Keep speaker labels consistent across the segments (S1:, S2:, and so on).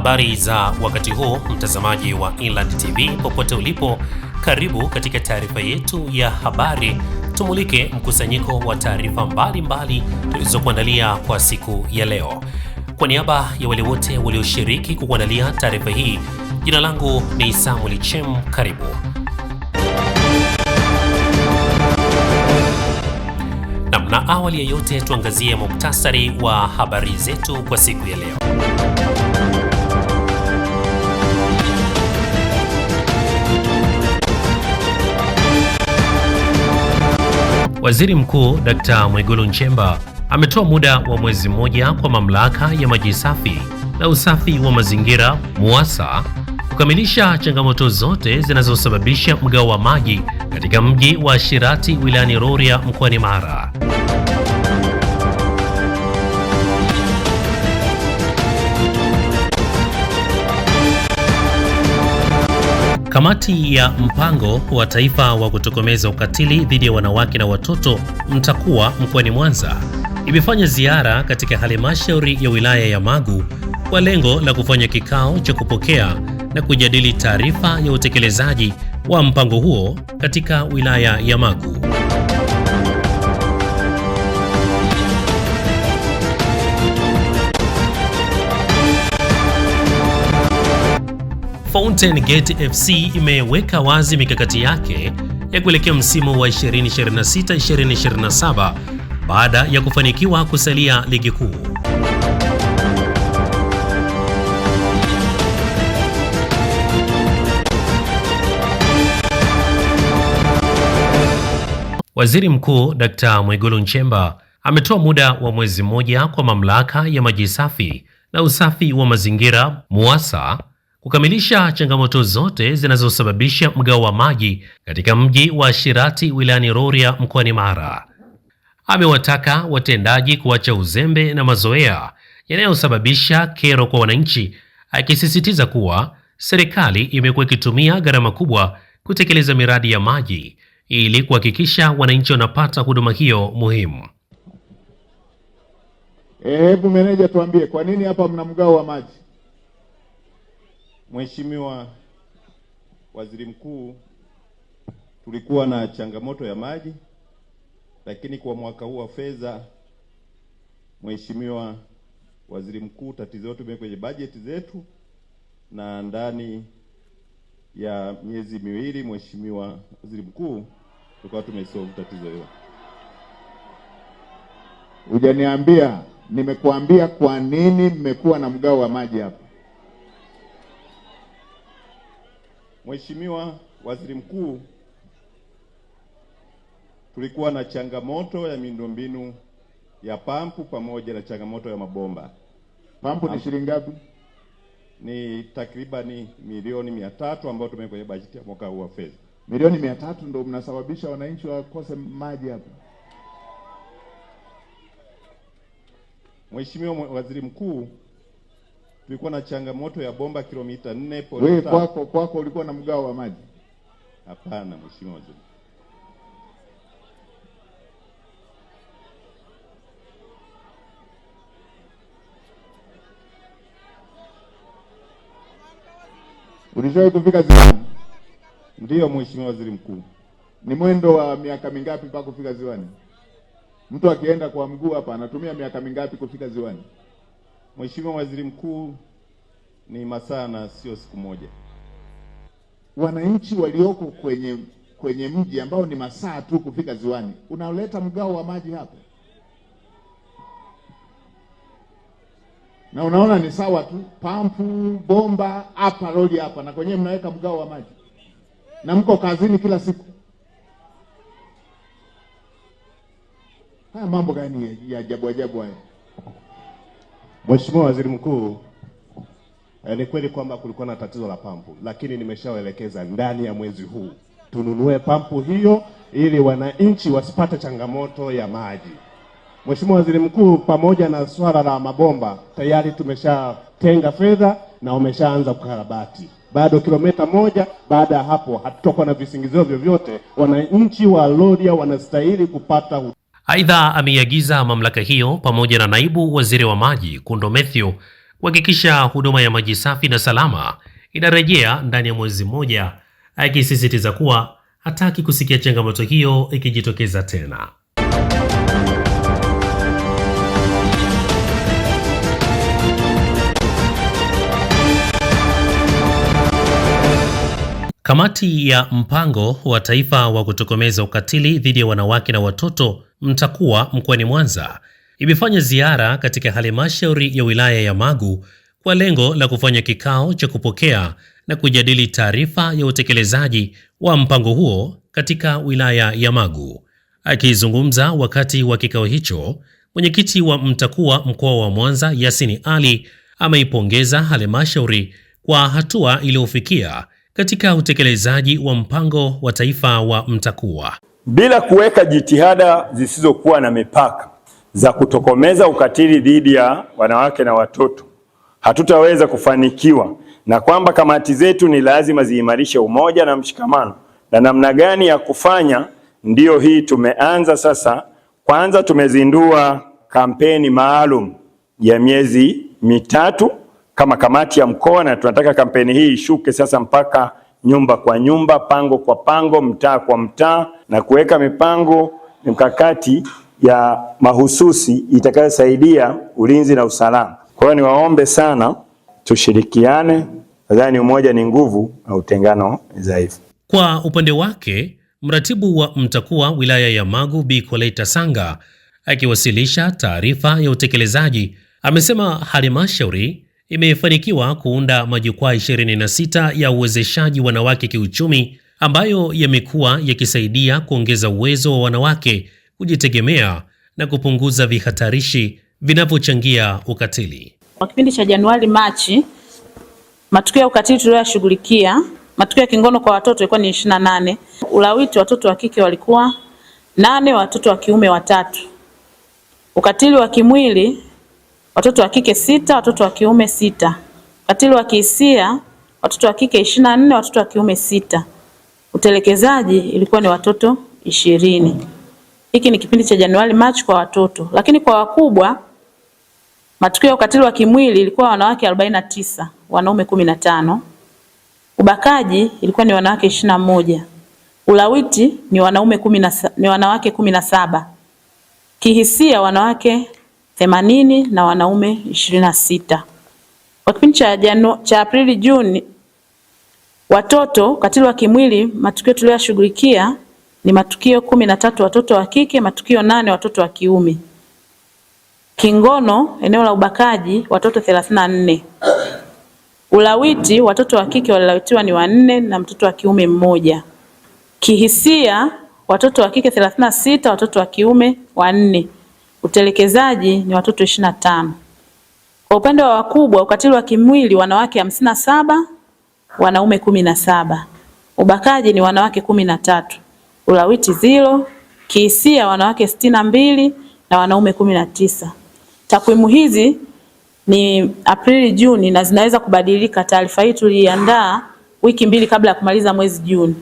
S1: Habari za wakati huu, mtazamaji wa Inland TV popote ulipo, karibu katika taarifa yetu ya habari. Tumulike mkusanyiko wa taarifa mbalimbali tulizokuandalia kwa siku ya leo. Kwa niaba ya wale wote walioshiriki kukuandalia taarifa hii, jina langu ni Samuel Chem. Karibu. Na awali ya yote tuangazie muktasari wa habari zetu kwa siku ya leo. Waziri Mkuu Dr. Mwigulu Nchemba ametoa muda wa mwezi mmoja kwa mamlaka ya maji safi na usafi wa mazingira MUWASA kukamilisha changamoto zote zinazosababisha mgao wa maji katika mji wa Shirati wilayani Rorya mkoani Mara. Kamati ya mpango wa taifa wa kutokomeza ukatili dhidi ya wanawake na watoto MTAKUWA mkoani Mwanza imefanya ziara katika halmashauri ya wilaya ya Magu kwa lengo la kufanya kikao cha kupokea na kujadili taarifa ya utekelezaji wa mpango huo katika wilaya ya Magu. Fountain Gate FC imeweka wazi mikakati yake ya kuelekea msimu wa 2026-2027 baada ya kufanikiwa kusalia ligi kuu. Waziri Mkuu Dr. Mwigulu Nchemba ametoa muda wa mwezi mmoja kwa mamlaka ya maji safi na usafi wa mazingira MUWASA kukamilisha changamoto zote zinazosababisha mgao wa maji katika mji wa Shirati wilayani Rorya mkoani Mara. Amewataka watendaji kuacha uzembe na mazoea yanayosababisha kero kwa wananchi, akisisitiza kuwa serikali imekuwa ikitumia gharama kubwa kutekeleza miradi ya maji ili kuhakikisha wananchi wanapata huduma hiyo muhimu.
S2: Hebu meneja tuambie kwa nini hapa mna mgao wa maji? Mheshimiwa Waziri Mkuu, tulikuwa na changamoto ya maji, lakini kwa mwaka huu wa fedha, Mheshimiwa Waziri Mkuu, tatizo letu limekuwa kwenye bajeti zetu, na ndani ya miezi miwili, Mheshimiwa Waziri Mkuu, tulikuwa tumesolve tatizo hilo. Hujaniambia, nimekuambia kwa nini mmekuwa na mgao wa maji hapa. Mheshimiwa Waziri Mkuu, tulikuwa na changamoto ya miundombinu ya pampu pamoja na changamoto ya mabomba. Pampu ni shilingi ngapi? Ni takribani milioni 300 ambayo tumeweka kwenye bajeti ya mwaka huu wa fedha. Milioni 300 ndio mnasababisha wananchi wakose maji hapa. Mheshimiwa Waziri Mkuu, tulikuwa na changamoto ya bomba kilomita 4. Wewe kwako ulikuwa na mgao wa maji? Hapana, Mheshimiwa Waziri. Ulishawahi kufika ziwani? Ndiyo Mheshimiwa Waziri Mkuu. Ni mwendo wa miaka mingapi mpaka kufika ziwani? Mtu akienda kwa mguu hapa anatumia miaka mingapi kufika ziwani? Mheshimiwa Waziri Mkuu, ni masaa na sio siku moja. Wananchi walioko kwenye mji ambao ni masaa tu kufika ziwani, unaleta mgao wa maji hapo? Na unaona ni sawa tu, pampu, bomba, hapa roli hapa, na kwenye mnaweka mgao wa maji. Na mko kazini kila siku. Haya mambo gani ya ajabu ajabu haya?
S3: Mheshimiwa Waziri Mkuu, ni kweli kwamba kulikuwa na tatizo la pampu, lakini nimeshawaelekeza ndani ya mwezi huu tununue pampu hiyo ili wananchi wasipate changamoto ya maji. Mheshimiwa Waziri Mkuu, pamoja na swala la mabomba tayari tumeshatenga fedha na umeshaanza kukarabati. Bado kilomita 1, baada ya hapo hatutakuwa na visingizio vyovyote. Wananchi wa Rorya wanastahili kupata.
S1: Aidha, ameiagiza mamlaka hiyo pamoja na naibu waziri wa maji Kundo Mathew kuhakikisha huduma ya maji safi na salama inarejea ndani ya mwezi mmoja, akisisitiza kuwa hataki kusikia changamoto hiyo ikijitokeza tena. Kamati ya mpango wa taifa wa kutokomeza ukatili dhidi ya wanawake na watoto MTAKUWA mkoani Mwanza imefanya ziara katika halmashauri ya wilaya ya Magu kwa lengo la kufanya kikao cha kupokea na kujadili taarifa ya utekelezaji wa mpango huo katika wilaya ya Magu. Akizungumza wakati wa kikao hicho, mwenyekiti wa MTAKUWA mkoa wa Mwanza Yasini Ali ameipongeza halmashauri kwa hatua iliyofikia katika utekelezaji wa mpango wa taifa wa MTAKUWA.
S4: Bila kuweka jitihada zisizokuwa na mipaka za kutokomeza ukatili dhidi ya wanawake na watoto, hatutaweza kufanikiwa, na kwamba kamati zetu ni lazima ziimarishe umoja na mshikamano. Na namna gani ya kufanya ndiyo hii tumeanza sasa. Kwanza tumezindua kampeni maalum ya miezi mitatu kama kamati ya mkoa, na tunataka kampeni hii ishuke sasa mpaka nyumba kwa nyumba, pango kwa pango, mtaa kwa mtaa, na kuweka mipango mikakati ya mahususi itakayosaidia ulinzi na usalama. Kwa hiyo niwaombe sana tushirikiane, nadhani umoja ni nguvu na utengano ni dhaifu.
S1: Kwa upande wake, mratibu wa MTAKUWA wilaya ya Magu Bi Koleta Sanga akiwasilisha taarifa ya utekelezaji amesema halmashauri imefanikiwa kuunda majukwaa 26 ya uwezeshaji wanawake kiuchumi ambayo yamekuwa yakisaidia kuongeza uwezo wa wanawake kujitegemea na kupunguza vihatarishi vinavyochangia ukatili.
S5: Kwa kipindi cha Januari Machi, matukio ya ukatili tuliyoshughulikia, matukio ya kingono kwa watoto ilikuwa ni 28, ulawiti watoto wa kike walikuwa 8, watoto wa kiume 3. Ukatili wa kimwili watoto wa kike 6, watoto wa kiume 6. Ukatili wa kihisia watoto wa kike 24, watoto wa kiume 6. Utelekezaji ilikuwa ni watoto 20. Hiki ni kipindi cha Januari Machi kwa watoto. Lakini kwa wakubwa, matukio ya ukatili wa kimwili ilikuwa wanawake 49, wanaume 15. Ubakaji ilikuwa ni wanawake 21. Ulawiti ni wanawake 17. Kihisia wanawake 80 na wanaume 26. Kwa kipindi cha Aprili Juni, watoto ukatili wa kimwili matukio tuliyoshughulikia ni matukio 13 watoto wa kike, matukio 8 watoto wa kiume. Kingono eneo la ubakaji watoto 34. Ulawiti watoto wa kike walilawitiwa ni 4 na mtoto wa kiume 1. Kihisia watoto wa kike 36, watoto wa kiume 4. Utelekezaji ni watoto 25. Kwa upande wa wakubwa, ukatili wa kimwili wanawake 57, wanaume 17. Ubakaji ni wanawake 13. Ulawiti 0. Kihisia wanawake 62 na wanaume 19. Takwimu hizi ni Aprili Juni na zinaweza kubadilika. Taarifa hii tuliandaa wiki 2 kabla ya kumaliza mwezi Juni.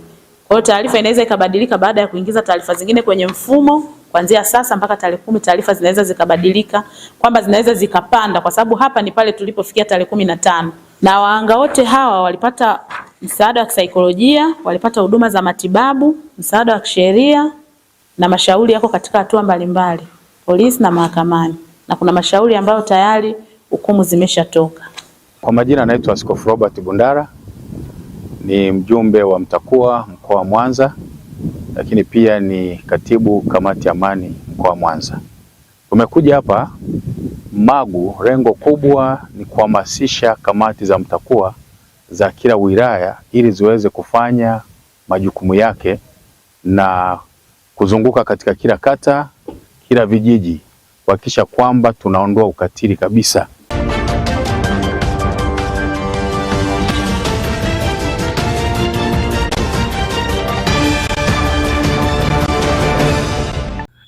S5: Kwa hiyo taarifa inaweza ikabadilika baada ya kuingiza taarifa zingine kwenye mfumo. Kuanzia sasa mpaka tarehe 10 taarifa zinaweza zikabadilika, kwamba zinaweza zikapanda, kwa sababu hapa ni pale tulipofikia tarehe 15. Na wahanga wote hawa walipata msaada wa kisaikolojia, walipata huduma za matibabu, msaada wa kisheria, na mashauri yako katika hatua mbalimbali, polisi na mahakamani, na kuna mashauri ambayo tayari hukumu zimeshatoka.
S6: Kwa majina naitwa Askofu Robert Bundara, ni mjumbe wa MTAKUWA mkoa wa Mwanza, lakini pia ni katibu kamati ya amani mkoa wa Mwanza. Tumekuja hapa Magu, lengo kubwa ni kuhamasisha kamati za MTAKUWA za kila wilaya ili ziweze kufanya majukumu yake na kuzunguka katika kila kata, kila vijiji, kuhakikisha kwamba tunaondoa ukatili kabisa.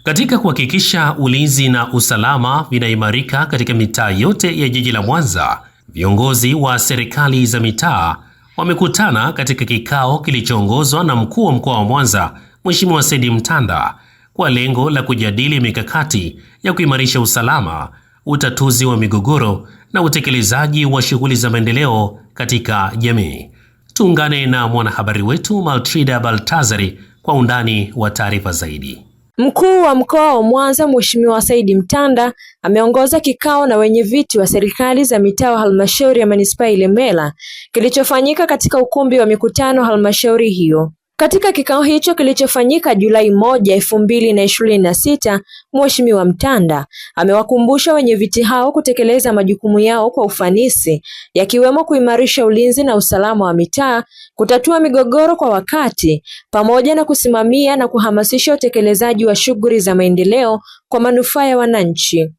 S1: Katika kuhakikisha ulinzi na usalama vinaimarika katika mitaa yote ya jiji la Mwanza, viongozi wa serikali za mitaa wamekutana katika kikao kilichoongozwa na mkuu wa mkoa wa Mwanza, Mheshimiwa Said Mtanda, kwa lengo la kujadili mikakati ya kuimarisha usalama, utatuzi wa migogoro na utekelezaji wa shughuli za maendeleo katika jamii. Tuungane na mwanahabari wetu Maltrida Baltazari kwa undani wa taarifa zaidi.
S7: Mkuu wa mkoa wa Mwanza Mheshimiwa Said Mtanda ameongoza kikao na wenye viti wa serikali za mitaa wa halmashauri ya manispaa Ilemela kilichofanyika katika ukumbi wa mikutano halmashauri hiyo. Katika kikao hicho kilichofanyika Julai 1, 2026, Mheshimiwa Mtanda amewakumbusha wenye viti hao kutekeleza majukumu yao kwa ufanisi, yakiwemo kuimarisha ulinzi na usalama wa mitaa, kutatua migogoro kwa wakati, pamoja na kusimamia na kuhamasisha utekelezaji wa shughuli za maendeleo kwa manufaa ya wananchi.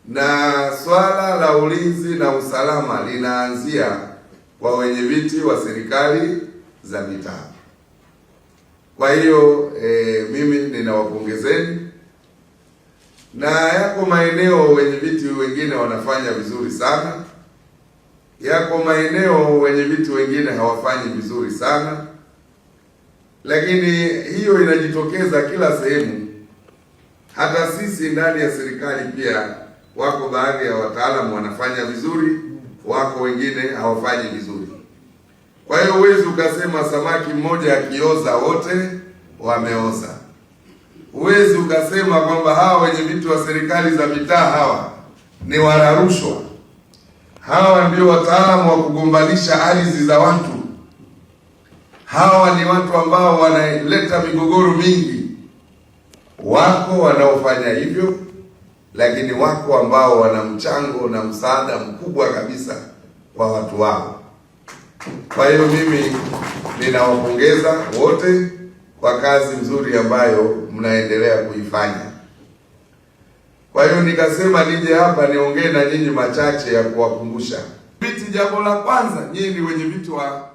S8: Na swala la ulinzi na usalama linaanzia kwa wenye viti wa serikali za mitaa. Kwa hiyo mimi ninawapongezeni, na yako maeneo wenye viti wengine wanafanya vizuri sana, yako maeneo wenye viti wengine hawafanyi vizuri sana, lakini hiyo inajitokeza kila sehemu. Hata sisi ndani ya serikali pia wako baadhi ya wataalamu wanafanya vizuri, wako wengine hawafanyi vizuri. Kwa hiyo huwezi ukasema samaki mmoja akioza wote wameoza. Huwezi ukasema kwamba hawa wenye viti wa serikali za mitaa hawa ni wala rushwa, hawa ndio wataalamu wa kugombanisha ardhi za watu, hawa ni watu ambao wanaleta migogoro mingi. Wako wanaofanya hivyo, lakini wako ambao wana mchango na msaada mkubwa kabisa kwa watu wao. Kwa hiyo mimi ninawapongeza wote kwa kazi nzuri ambayo mnaendelea kuifanya. Kwa hiyo nikasema nije hapa niongee na nyinyi machache ya kuwakumbusha. Viti, jambo la kwanza, nyinyi ni wenye viti wa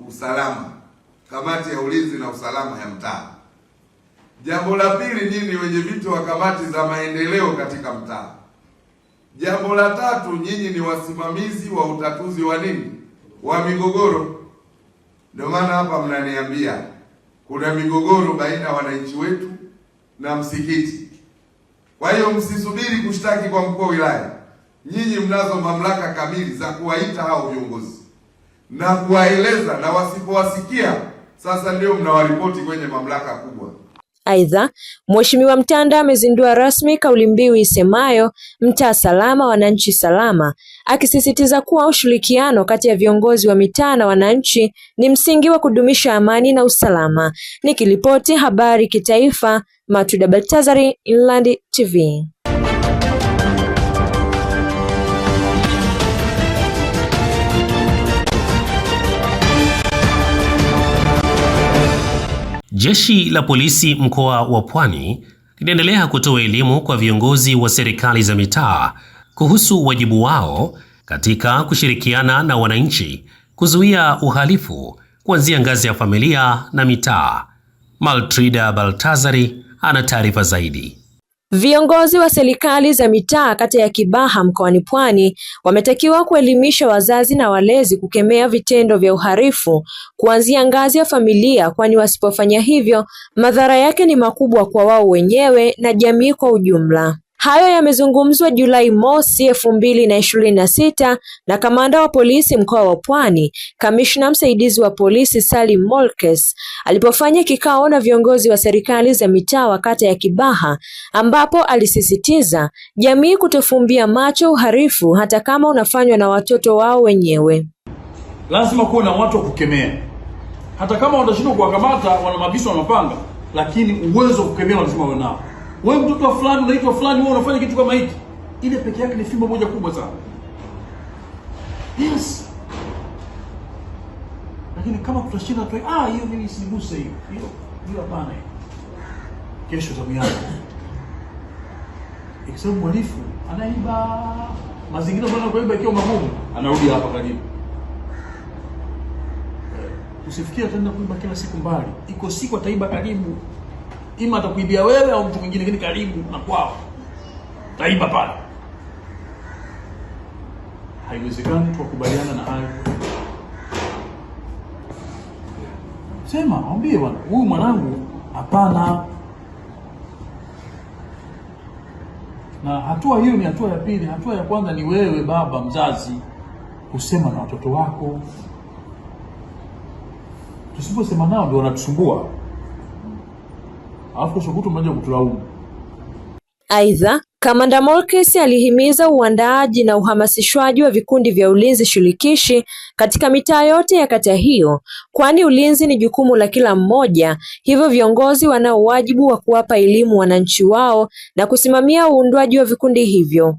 S8: usalama, kamati ya ulinzi na usalama ya mtaa. Jambo la pili, nyinyi ni wenye viti wa kamati za maendeleo katika mtaa. Jambo la tatu, nyinyi ni wasimamizi wa utatuzi wa nini? Wa migogoro. Ndio maana hapa mnaniambia kuna migogoro baina ya wananchi wetu na msikiti. Kwa hiyo msisubiri kushtaki kwa mkuu wa wilaya. Nyinyi mnazo mamlaka kamili za kuwaita hao viongozi na kuwaeleza, na wasipowasikia sasa ndio mnawaripoti kwenye mamlaka kubwa.
S7: Aidha, Mheshimiwa Mtanda amezindua rasmi kauli mbiu isemayo mtaa salama wananchi salama, akisisitiza kuwa ushirikiano kati ya viongozi wa mitaa na wananchi ni msingi wa kudumisha amani na usalama. Nikiripoti habari kitaifa, Maltrida Baltazari, Inland TV.
S1: Jeshi la polisi mkoa wa Pwani linaendelea kutoa elimu kwa viongozi wa serikali za mitaa kuhusu wajibu wao katika kushirikiana na wananchi kuzuia uhalifu kuanzia ngazi ya familia na mitaa. Maltrida Baltazari ana taarifa zaidi.
S7: Viongozi wa serikali za mitaa kata ya Kibaha mkoani Pwani wametakiwa kuelimisha wazazi na walezi kukemea vitendo vya uhalifu kuanzia ngazi ya familia, kwani wasipofanya hivyo madhara yake ni makubwa kwa wao wenyewe na jamii kwa ujumla. Hayo yamezungumzwa Julai 1, 2026 na kamanda wa polisi mkoa wa Pwani, kamishna msaidizi wa polisi Salim Molkes alipofanya kikao na viongozi wa serikali za mitaa wa kata ya Kibaha, ambapo alisisitiza jamii kutofumbia macho uhalifu hata kama unafanywa na watoto wao wenyewe.
S9: Lazima kuwe na watu wa kukemea, hata kama watashindwa kuwakamata wana mabisu na mapanga, lakini uwezo wa kukemea lazima wawe nao. Wewe mtoto wa fulani unaitwa fulani, wewe unafanya kitu kama hiki, ile peke yake ni fimbo moja kubwa sana. Yes. Lakini kama tutashinda tu, hiyo mimi siniguse hiyo hapana. Kesho tamu yako. Ikisema mhalifu anaiba, mazingira bwana kuiba ikiwa magumu, anarudi hapa karibu. Usifikie ataenda kuiba kila siku mbali. Iko siku ataiba karibu. Ima atakuibia wewe au mtu mwingine, lakini karibu na kwao taiba pale. Haiwezekani tukubaliana na hayo. Sema, mwambie bwana, huyu mwanangu hapana. Na hatua hiyo ni hatua ya pili. Hatua ya kwanza ni wewe baba mzazi kusema na watoto wako. Tusiposema nao ndio wanatusumbua. Alafu kesho mnaja kutulaumu.
S7: Aidha, Kamanda Molkes alihimiza uandaaji na uhamasishwaji wa vikundi vya ulinzi shirikishi katika mitaa yote ya kata hiyo, kwani ulinzi ni jukumu la kila mmoja, hivyo viongozi wanao wajibu wa kuwapa elimu wananchi wao na kusimamia uundwaji wa vikundi hivyo.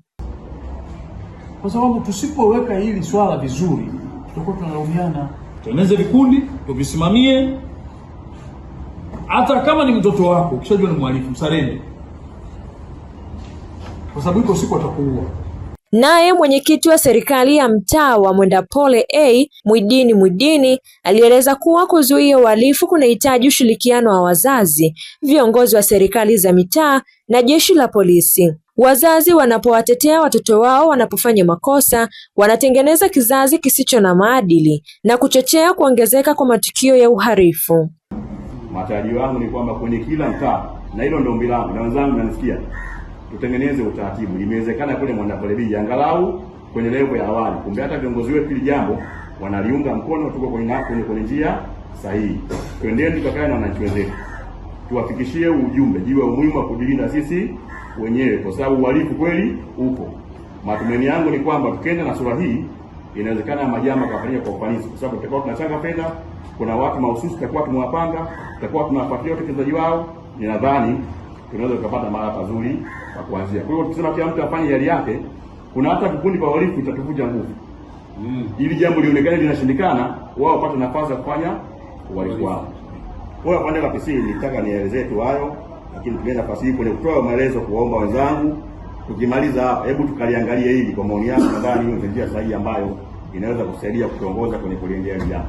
S9: Kwa sababu tusipoweka hili swala vizuri, tutakuwa tunalaumiana. Tengeneze vikundi, tuvisimamie. Hata kama ni mtoto wako, ukishajua ni mhalifu, msarende. Kwa sababu iko siku atakuua.
S7: Naye mwenyekiti wa serikali ya mtaa wa Mwendapole A, Mwidini alieleza kuwa kuzuia uhalifu kunahitaji ushirikiano wa wazazi, viongozi wa serikali za mitaa na jeshi la polisi. Wazazi wanapowatetea watoto wao wanapofanya makosa, wanatengeneza kizazi kisicho na maadili na kuchochea kuongezeka kwa matukio ya uhalifu.
S10: Matarajio yangu ni kwamba kwenye kila mtaa, na hilo ndio ombi langu na wenzangu nanisikia, tutengeneze utaratibu. Imewezekana kule Mwendapole B angalau kwenye level ya awali. Kumbe hata viongozi wetu hili jambo wanaliunga mkono, tuko kwenye njia sahihi. Twendeni tukakae na wananchi wetu. Tuwafikishie ujumbe juu ya umuhimu wa kujilinda sisi wenyewe, kwa sababu uhalifu kweli upo. Matumaini yangu ni kwamba tukienda na sura hii inawezekana majambo kafanyika kwa ufanisi, kwa sababu tutakuwa tunachanga fedha, kuna watu mahususi tutakuwa tumewapanga, tutakuwa tunafuatilia utekelezaji wao. Ninadhani tunaweza kupata mahali pazuri pa kuanzia. Kwa hiyo tukisema kila mtu afanye yale yake, kuna hata vikundi vya uhalifu vitatuvuja nguvu. Ili jambo lionekane linashindikana, wao wapate nafasi ya kufanya uhalifu wao. Kwa upande wa PC nitaka nielezee tu hayo, lakini tunaenda nafasi hii kwenye kutoa maelezo, kuomba wenzangu, tukimaliza hapa hebu tukaliangalie hili kwa maoni yangu, nadhani hiyo njia sahihi ambayo inaweza kusaidia kutongoza kwenye kuliendea jambo.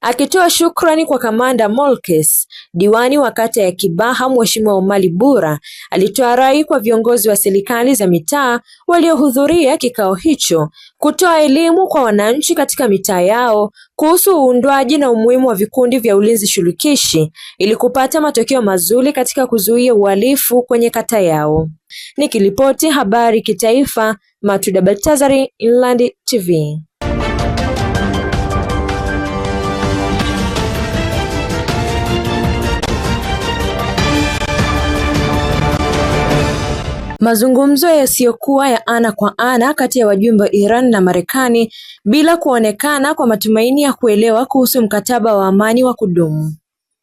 S7: Akitoa shukrani kwa Kamanda Molkes, diwani wa kata ya Kibaha Mheshimiwa Omali Bura alitoa rai kwa viongozi wa serikali za mitaa waliohudhuria kikao hicho kutoa elimu kwa wananchi katika mitaa yao kuhusu uundwaji na umuhimu wa vikundi vya ulinzi shirikishi ili kupata matokeo mazuri katika kuzuia uhalifu kwenye kata yao. Nikiripoti habari kitaifa, Matuda Baltazari, Inland TV. Mazungumzo yasiyokuwa ya ana kwa ana kati ya wajumbe wa Iran na Marekani bila kuonekana kwa matumaini ya kuelewa kuhusu mkataba wa amani wa kudumu.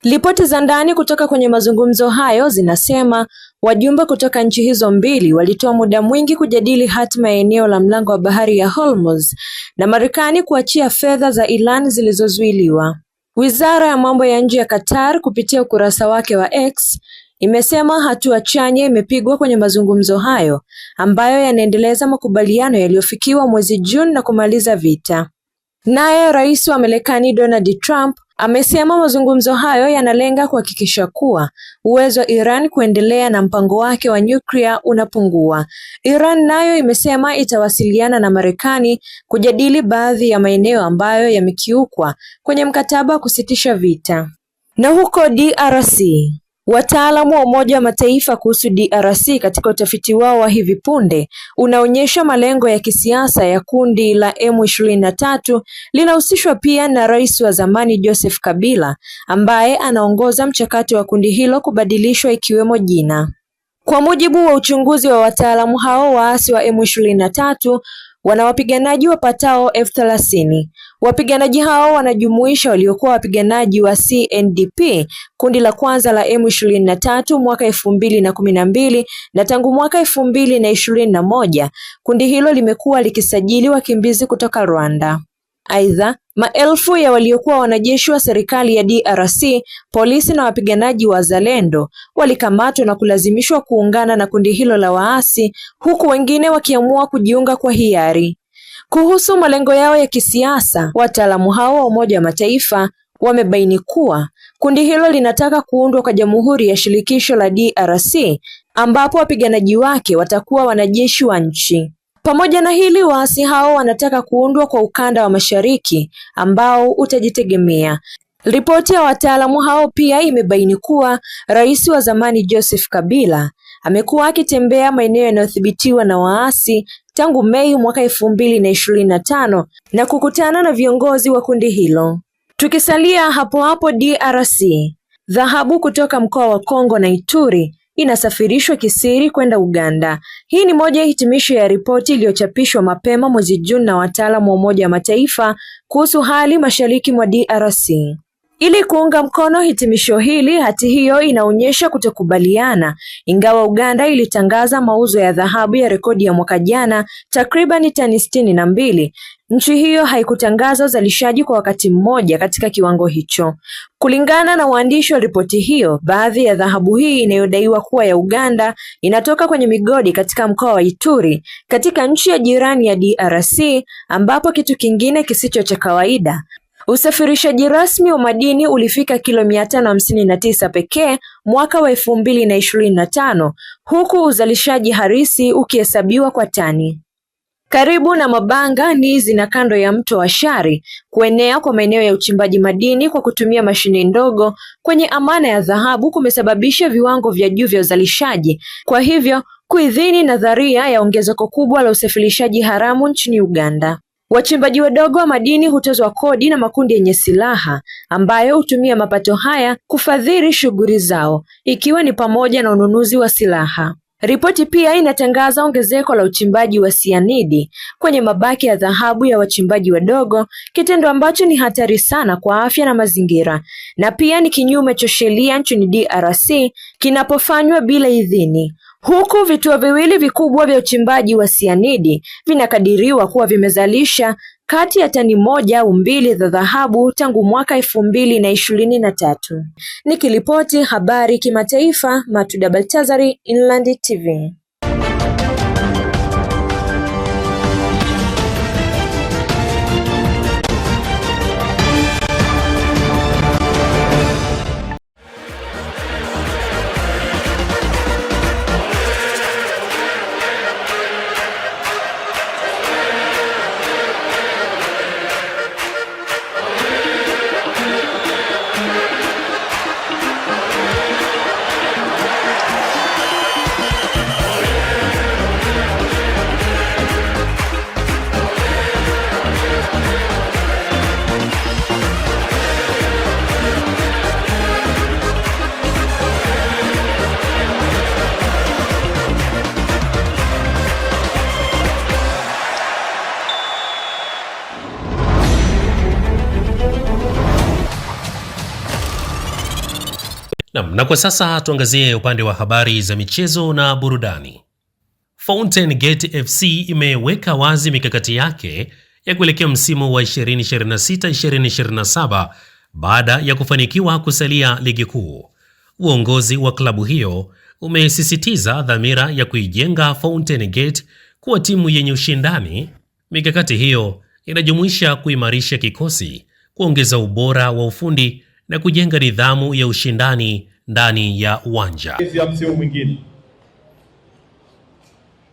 S7: Ripoti za ndani kutoka kwenye mazungumzo hayo zinasema wajumbe kutoka nchi hizo mbili walitoa muda mwingi kujadili hatima ya eneo la mlango wa bahari ya Hormuz na Marekani kuachia fedha za Iran zilizozuiliwa. Wizara ya mambo ya nje ya Qatar kupitia ukurasa wake wa X imesema hatua chanya imepigwa kwenye mazungumzo hayo ambayo yanaendeleza makubaliano yaliyofikiwa mwezi Juni na kumaliza vita. Naye Rais wa Marekani Donald Trump amesema mazungumzo hayo yanalenga kuhakikisha kuwa uwezo wa Iran kuendelea na mpango wake wa nyuklia unapungua. Iran nayo imesema itawasiliana na Marekani kujadili baadhi ya maeneo ambayo yamekiukwa kwenye mkataba wa kusitisha vita. Na huko DRC, wataalamu wa Umoja wa Mataifa kuhusu DRC katika utafiti wao wa hivi punde unaonyesha malengo ya kisiasa ya kundi la M23 linahusishwa pia na rais wa zamani Joseph Kabila ambaye anaongoza mchakato wa kundi hilo kubadilishwa ikiwemo jina. Kwa mujibu wa uchunguzi wa wataalamu hao, waasi wa M23 wana wapiganaji wapatao 30,000. Wapiganaji hao wanajumuisha waliokuwa wapiganaji wa CNDP, kundi la kwanza la M23 mwaka 2012, na tangu mwaka 2021 kundi hilo limekuwa likisajili wakimbizi kutoka Rwanda. Aidha, maelfu ya waliokuwa wanajeshi wa serikali ya DRC, polisi na wapiganaji wa Zalendo walikamatwa na kulazimishwa kuungana na kundi hilo la waasi, huku wengine wakiamua kujiunga kwa hiari. Kuhusu malengo yao ya kisiasa, wataalamu hao wa Umoja wa Mataifa wamebaini kuwa kundi hilo linataka kuundwa kwa Jamhuri ya Shirikisho la DRC ambapo wapiganaji wake watakuwa wanajeshi wa nchi. Pamoja na hili, waasi hao wanataka kuundwa kwa ukanda wa mashariki ambao utajitegemea. Ripoti ya wataalamu hao pia imebaini kuwa rais wa zamani Joseph Kabila amekuwa akitembea maeneo yanayodhibitiwa na waasi tangu Mei mwaka 2025 na kukutana na viongozi wa kundi hilo. Tukisalia hapo hapo DRC, dhahabu kutoka mkoa wa Kongo na Ituri inasafirishwa kisiri kwenda Uganda. Hii ni moja ya hitimisho ya ripoti iliyochapishwa mapema mwezi Juni na wataalamu wa Umoja wa Mataifa kuhusu hali mashariki mwa DRC. Ili kuunga mkono hitimisho hili, hati hiyo inaonyesha kutokubaliana. Ingawa Uganda ilitangaza mauzo ya dhahabu ya rekodi ya mwaka jana takriban tani 62, nchi hiyo haikutangaza uzalishaji kwa wakati mmoja katika kiwango hicho. Kulingana na waandishi wa ripoti hiyo, baadhi ya dhahabu hii inayodaiwa kuwa ya Uganda inatoka kwenye migodi katika mkoa wa Ituri, katika nchi ya jirani ya DRC, ambapo kitu kingine kisicho cha kawaida. Usafirishaji rasmi wa madini ulifika kilo 559 pekee mwaka wa 2025, huku uzalishaji harisi ukihesabiwa kwa tani. Karibu na Mabanga, Nizi na kando ya mto wa Shari, kuenea kwa maeneo ya uchimbaji madini kwa kutumia mashine ndogo kwenye amana ya dhahabu kumesababisha viwango vya juu vya uzalishaji, kwa hivyo kuidhini nadharia ya ongezeko kubwa la usafirishaji haramu nchini Uganda. Wachimbaji wadogo wa madini hutozwa kodi na makundi yenye silaha ambayo hutumia mapato haya kufadhili shughuli zao, ikiwa ni pamoja na ununuzi wa silaha. Ripoti pia inatangaza ongezeko la uchimbaji wa sianidi kwenye mabaki ya dhahabu ya wachimbaji wadogo, kitendo ambacho ni hatari sana kwa afya na mazingira, na pia ni kinyume cha sheria nchini DRC kinapofanywa bila idhini. Huku vituo viwili vikubwa vya uchimbaji wa sianidi vinakadiriwa kuwa vimezalisha kati ya tani 1 au 2 za dhahabu tangu mwaka 2023. Nikiripoti habari kimataifa, Matuda Baltazari, Inland TV.
S1: Na kwa sasa tuangazie upande wa habari za michezo na burudani. Fountain Gate FC imeweka wazi mikakati yake ya kuelekea msimu wa 2026-2027 baada ya kufanikiwa kusalia ligi kuu. Uongozi wa klabu hiyo umesisitiza dhamira ya kuijenga Fountain Gate kuwa timu yenye ushindani. Mikakati hiyo inajumuisha kuimarisha kikosi, kuongeza ubora wa ufundi na kujenga nidhamu ya ushindani ndani ya uwanja.
S11: Ya msimu mwingine,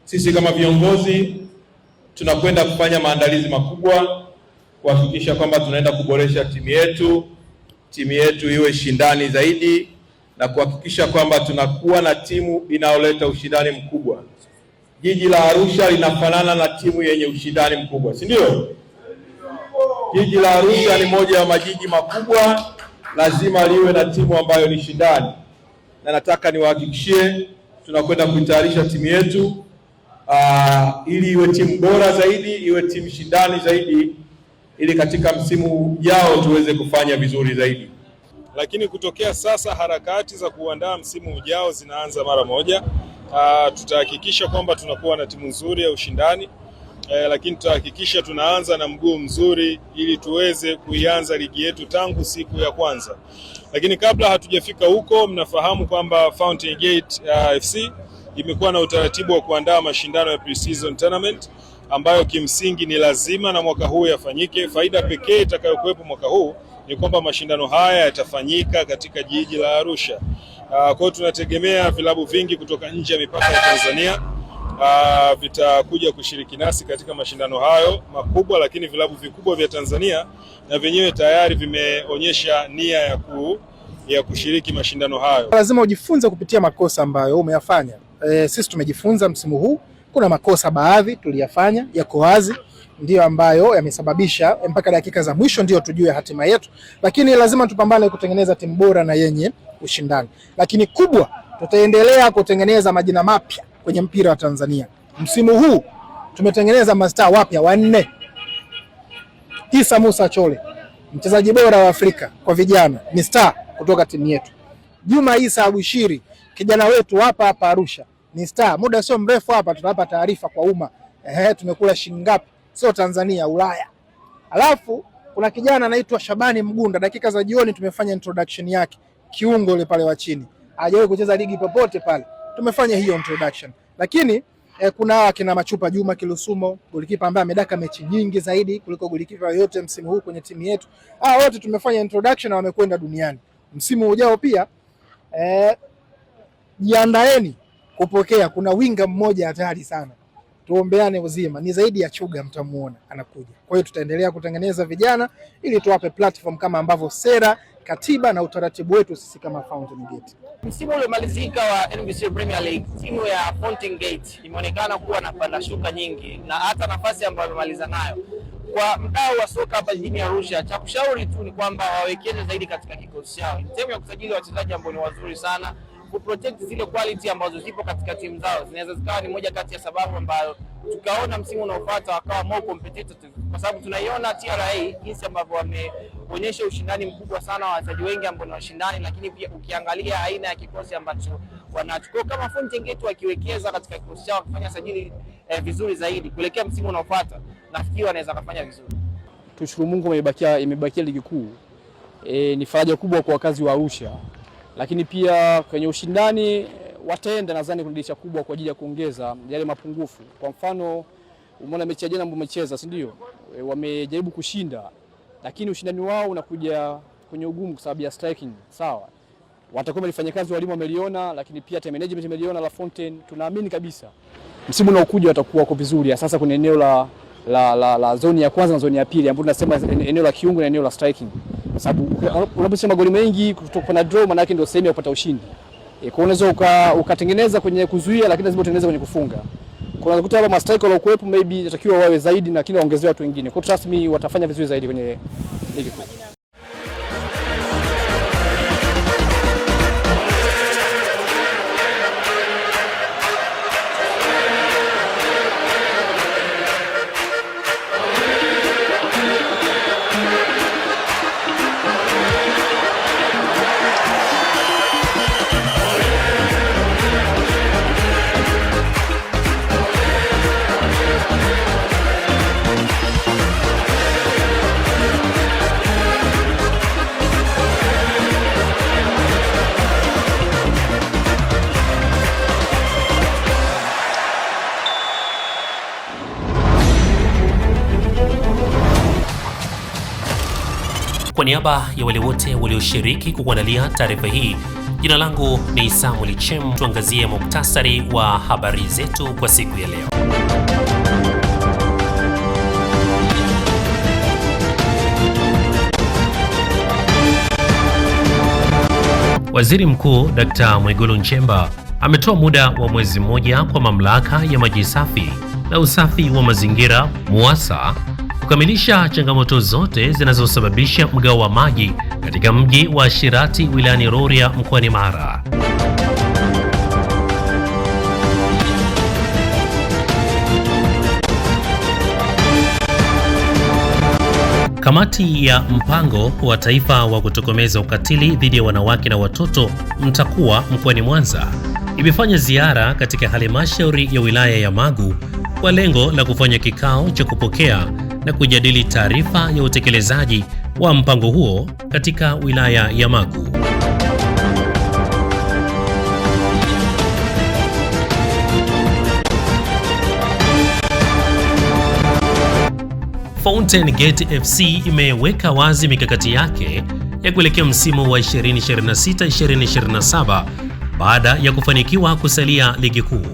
S11: sisi kama viongozi tunakwenda kufanya maandalizi makubwa kuhakikisha kwamba tunaenda kuboresha timu yetu iwe shindani zaidi na kuhakikisha kwamba tunakuwa na timu inayoleta ushindani mkubwa. Jiji la Arusha linafanana na timu yenye ushindani mkubwa, si ndio? Jiji la Arusha ni moja ya majiji makubwa, lazima liwe na timu ambayo ni shindani, na nataka niwahakikishie tunakwenda kuitayarisha timu yetu ili iwe timu bora zaidi, iwe timu shindani zaidi, ili katika msimu ujao tuweze kufanya vizuri zaidi.
S12: Lakini kutokea sasa harakati za kuandaa msimu ujao zinaanza mara moja. Tutahakikisha kwamba tunakuwa na timu nzuri ya ushindani, lakini tutahakikisha tunaanza na mguu mzuri ili tuweze kuianza ligi yetu tangu siku ya kwanza. Lakini kabla hatujafika huko, mnafahamu kwamba Fountain Gate FC imekuwa na utaratibu wa kuandaa mashindano ya pre-season tournament ambayo kimsingi ni lazima na mwaka huu yafanyike. Faida pekee itakayokuwepo mwaka huu ni kwamba mashindano haya yatafanyika katika jiji la Arusha. Kwa hiyo tunategemea vilabu vingi kutoka nje ya mipaka ya Tanzania vitakuja kushiriki nasi katika mashindano hayo makubwa, lakini vilabu vikubwa vya Tanzania na vyenyewe tayari vimeonyesha nia ya kushiriki mashindano hayo.
S13: Lazima ujifunze kupitia makosa ambayo umeyafanya. sisi tumejifunza msimu huu. Kuna makosa baadhi tuliyafanya yako wazi, ndio ambayo yamesababisha mpaka dakika za mwisho ndio tujue hatima yetu, lakini lazima tupambane kutengeneza timu bora na yenye ushindani. Lakini kubwa, tutaendelea kutengeneza majina mapya kwenye mpira wa Tanzania. Msimu huu tumetengeneza mastaa wapya 4. Isa Musa Chole, mchezaji bora wa Afrika kwa vijana, ni star kutoka timu yetu. Juma Isa Abushiri, kijana wetu hapa Arusha, ni star. Muda sio mrefu hapa tutapa taarifa kwa umma. Tumekula shilingi ngapi? Sio Tanzania, Ulaya. Alafu kuna kijana anaitwa Shabani Mgunda, dakika za jioni tumefanya introduction yake. Kiungo yule pale wa chini, hajawahi kucheza ligi popote pale, tumefanya hiyo introduction. Lakini kuna kina Machupa Juma Kilusumo, golikipa ambaye amedaka mechi nyingi zaidi kuliko golikipa yote msimu huu kwenye timu yetu. Wote tumefanya introduction na wamekwenda duniani. Msimu ujao pia jiandaeni kupokea, kuna winga mmoja hatari sana. Tuombeane uzima, ni zaidi ya Chuga, mtamuona anakuja. Kwa hiyo tutaendelea kutengeneza vijana ili tuwape platform kama ambavyo sera, katiba na utaratibu wetu sisi kama Fountain Gate.
S14: Msimu uliomalizika wa NBC Premier League, timu ya Fountain Gate imeonekana kuwa na panda shuka nyingi, na hata nafasi ambayo imemaliza nayo. Kwa mdau wa soka hapa jijini Arusha, cha kushauri tu ni kwamba wawekeze zaidi katika kikosi chao. Timu ya kusajili wachezaji ambao ni wazuri sana, kuprotect zile quality ambazo zipo katika timu zao, zinaweza zikawa ni moja kati ya sababu ambayo tukaona msimu unaofuata wakawa more competitive, kwa sababu tunaiona TRA jinsi ambavyo wameonyesha ushindani mkubwa sana wa wachezaji wengi ambao ni washindani, lakini pia ukiangalia aina ya kikosi ambacho wanachukua kama Fountain Gate, wakiwekeza katika kikosi chao kufanya sajili vizuri zaidi kuelekea msimu unaofuata, nafikiri wanaweza kufanya vizuri.
S15: Tushukuru Mungu imebakia ligi kuu. Ni faraja kubwa kwa wakazi wa Arusha, lakini pia kwenye ushindani wataenda nadhani kuna dirisha kubwa kwa ajili ya kuongeza yale mapungufu. Kwa mfano, umeona mechi ya jana ambayo wamecheza, si ndio? Wamejaribu kushinda, lakini ushindani wao unakuja kwenye ugumu kwa sababu ya striking. Sawa, watakuwa walifanya kazi, walimu wameliona, lakini pia team management imeliona la Fountain. Tunaamini kabisa msimu unaokuja watakuwa kwa vizuri, sasa kwenye eneo la zoni ya kwanza na zoni ya pili, ambapo tunasema eneo la kiungo na eneo la striking. Sababu unaposema goli mengi kutoka na draw, maana yake ndio sehemu ya kupata ushindi. Kwa unaweza ukatengeneza kwenye kuzuia, lakini lazima utengeneze kwenye kufunga. Kwa unakuta hapa ma striker wao kuwepo, maybe inatakiwa wawe zaidi na kila waongezewe watu wengine. Kwa trust me watafanya vizuri zaidi kwenye ligi kuu.
S1: Kwa niaba ya wale wote walioshiriki kukuandalia taarifa hii, jina langu ni Samuel Chem. Tuangazie muktasari wa habari zetu kwa siku ya leo. Waziri Mkuu Dr. Mwigulu Nchemba ametoa muda wa mwezi mmoja kwa mamlaka ya maji safi na usafi wa mazingira MUWASA kukamilisha changamoto zote zinazosababisha mgao wa maji katika mji wa Shirati wilayani Rorya mkoani Mara. Kamati ya mpango wa taifa wa kutokomeza ukatili dhidi ya wanawake na watoto MTAKUWA mkoani Mwanza imefanya ziara katika halmashauri ya wilaya ya Magu kwa lengo la kufanya kikao cha kupokea na kujadili taarifa ya utekelezaji wa mpango huo katika wilaya ya Magu. Fountain Gate FC imeweka wazi mikakati yake ya kuelekea msimu wa 2026-2027 baada ya kufanikiwa kusalia ligi kuu.